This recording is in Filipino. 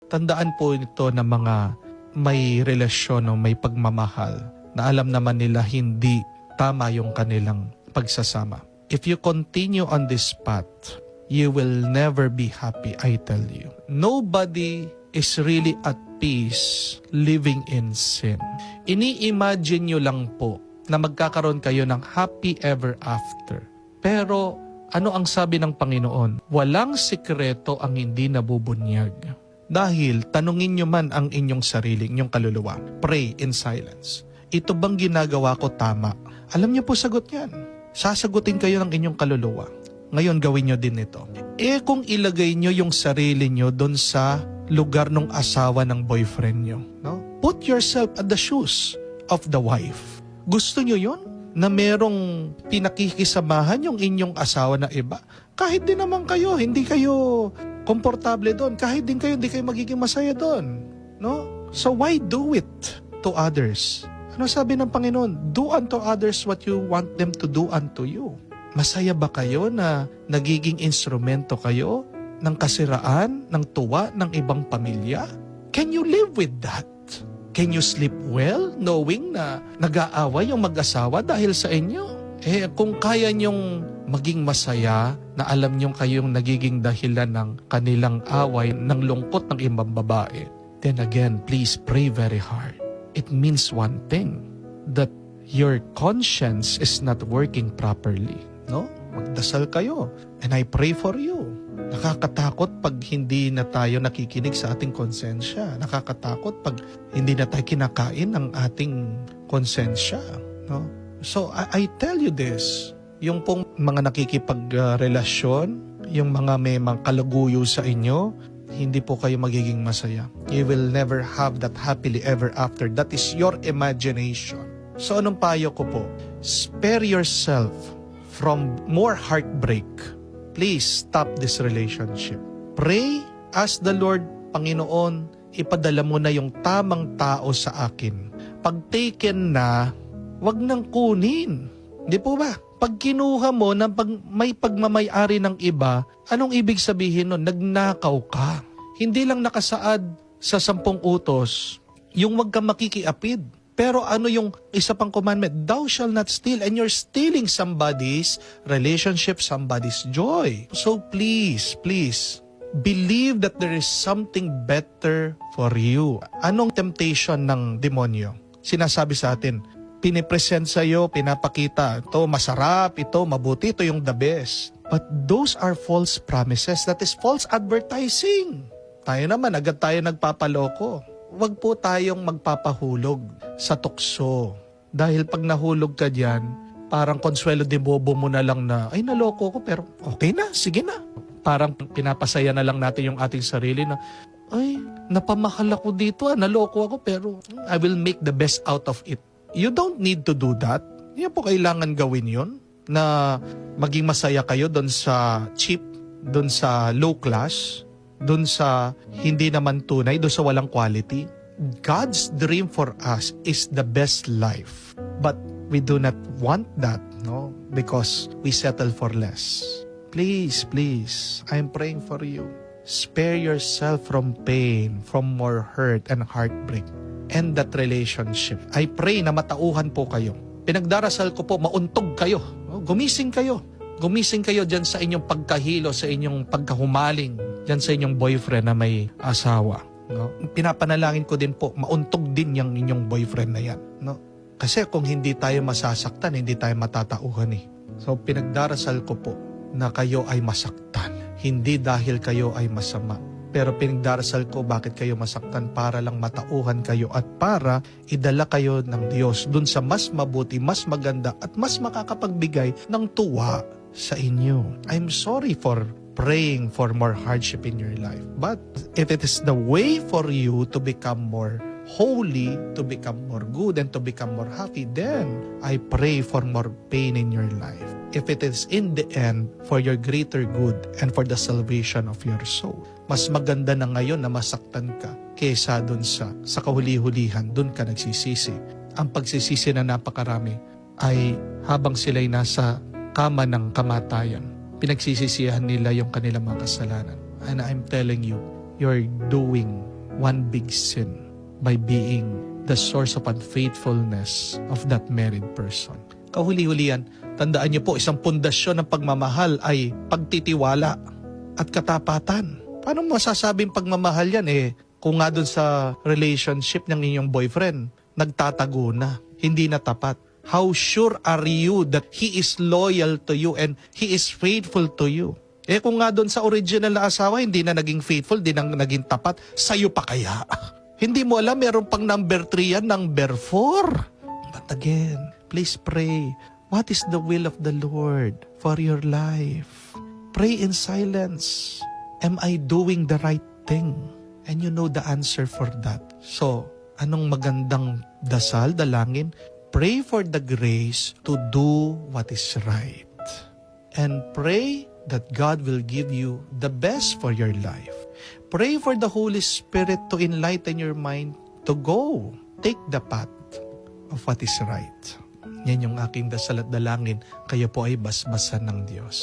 Tandaan po ito ng mga may relasyon o may pagmamahal na alam naman nila hindi tama yung kanilang pagsasama. If you continue on this path, you will never be happy, I tell you. Nobody is really at peace living in sin. Ini-imagine nyo lang po na magkakaroon kayo ng happy ever after. Pero ano ang sabi ng Panginoon? Walang sikreto ang hindi nabubunyag. Dahil tanungin nyo man ang inyong sarili, inyong kaluluwa. Pray in silence. Ito bang ginagawa ko tama? Alam niyo po sagot yan. Sasagutin kayo ng inyong kaluluwa. Ngayon gawin nyo din ito. Kung ilagay nyo yung sarili nyo doon sa lugar ng asawa ng boyfriend nyo. No? Put yourself at the shoes of the wife. Gusto nyo yun? Na merong pinakikisamahan yung inyong asawa na iba? Kahit din naman kayo, hindi kayo komportable doon. Kahit din kayo, hindi kayo magiging masaya doon. No? So why do it to others? Ano sabi ng Panginoon? Do unto others what you want them to do unto you. Masaya ba kayo na nagiging instrumento kayo ng kasiraan, ng tuwa ng ibang pamilya? Can you live with that? Can you sleep well knowing na nag-aaway yung mag-asawa dahil sa inyo? Kung kaya nyong maging masaya na alam nyong kayong nagiging dahilan ng kanilang away, ng lungkot ng ibang babae, then again, please pray very hard. It means one thing, that your conscience is not working properly. No? Magdasal kayo. And I pray for you. Nakakatakot pag hindi na tayo nakikinig sa ating konsensya. Nakakatakot pag hindi na tayo kinakain ng ating konsensya. No? So, I tell you this. Yung pong mga nakikipagrelasyon, yung mga may mga kalaguyo sa inyo, hindi po kayo magiging masaya. You will never have that happily ever after. That is your imagination. So, anong payo ko po? Spare yourself from more heartbreak. Please stop this relationship. Pray, ask the Lord, Panginoon, ipadala mo na yung tamang tao sa akin. Pag taken na, wag nang kunin. Di po ba? Pag kinuha mo na may pagmamayari ng iba, anong ibig sabihin nun? Nagnakaw ka. Hindi lang nakasaad sa 10 utos, yung wag kang makikiapid. Pero ano yung isa pang commandment? Thou shall not steal, and you're stealing somebody's relationship, somebody's joy. So please, please, believe that there is something better for you. Anong temptation ng demonyo? Sinasabi sa atin, pinipresent sa'yo, pinapakita, ito masarap, ito mabuti, ito yung the best. But those are false promises. That is false advertising. Tayo naman, agad tayo nagpapaloko. Huwag po tayong magpapahulog sa tukso. Dahil pag nahulog ka diyan, parang konsuelo de bobo mo na lang na, ay naloko ko pero okay na, sige na. Parang pinapasaya na lang natin yung ating sarili na, ay napamahal ako dito, naloko ako pero I will make the best out of it. You don't need to do that. Hindi po kailangan gawin yun na maging masaya kayo doon sa cheap, doon sa low class, doon sa hindi naman tunay, doon sa walang quality. God's dream for us is the best life. But we do not want that, no? Because we settle for less. Please, please, I'm praying for you. Spare yourself from pain, from more hurt and heartbreak. End that relationship. I pray na matauhan po kayo. Pinagdarasal ko po, mauntog kayo. Gumising kayo. Gumising kayo dyan sa inyong pagkahilo, sa inyong pagkahumaling, dyan sa inyong boyfriend na may asawa. No? Pinapanalangin ko din po, mauntog din yung inyong boyfriend na yan. No? Kasi kung hindi tayo masasaktan, hindi tayo matatauhan eh. So pinagdarasal ko po na kayo ay masaktan. Hindi dahil kayo ay masama. Pero pinagdarasal ko bakit kayo masaktan para lang matauhan kayo at para idala kayo ng Diyos dun sa mas mabuti, mas maganda at mas makakapagbigay ng tuwa sa inyo. I'm sorry for praying for more hardship in your life. But if it is the way for you to become more holy, to become more good, and to become more happy, then I pray for more pain in your life. If it is in the end for your greater good and for the salvation of your soul. Mas maganda na ngayon na masaktan ka kesa dun sa kahuli-hulihan, dun ka nagsisisi. Ang pagsisisi na napakarami ay habang sila'y nasa kama ng kamatayan, pinagsisisihan nila yung kanilang mga kasalanan. And I'm telling you, you're doing one big sin by being the source of unfaithfulness of that married person. Kahuli-hulian, tandaan niyo po, isang pundasyon ng pagmamahal ay pagtitiwala at katapatan. Paano masasabing pagmamahal yan kung nga dun sa relationship ng inyong boyfriend, nagtatago na, hindi na tapat? How sure are you that he is loyal to you and he is faithful to you? Kung nga doon sa original na asawa, hindi na naging faithful, hindi na naging tapat, sa'yo pa kaya? Hindi mo alam, meron pang number 3 yan, number 4. But again, please pray. What is the will of the Lord for your life? Pray in silence. Am I doing the right thing? And you know the answer for that. So, anong magandang dasal, dalangin? Pray for the grace to do what is right. And pray that God will give you the best for your life. Pray for the Holy Spirit to enlighten your mind to go. Take the path of what is right. Yan yung aking dasal at dalangin. Kayo po ay basbasan ng Diyos.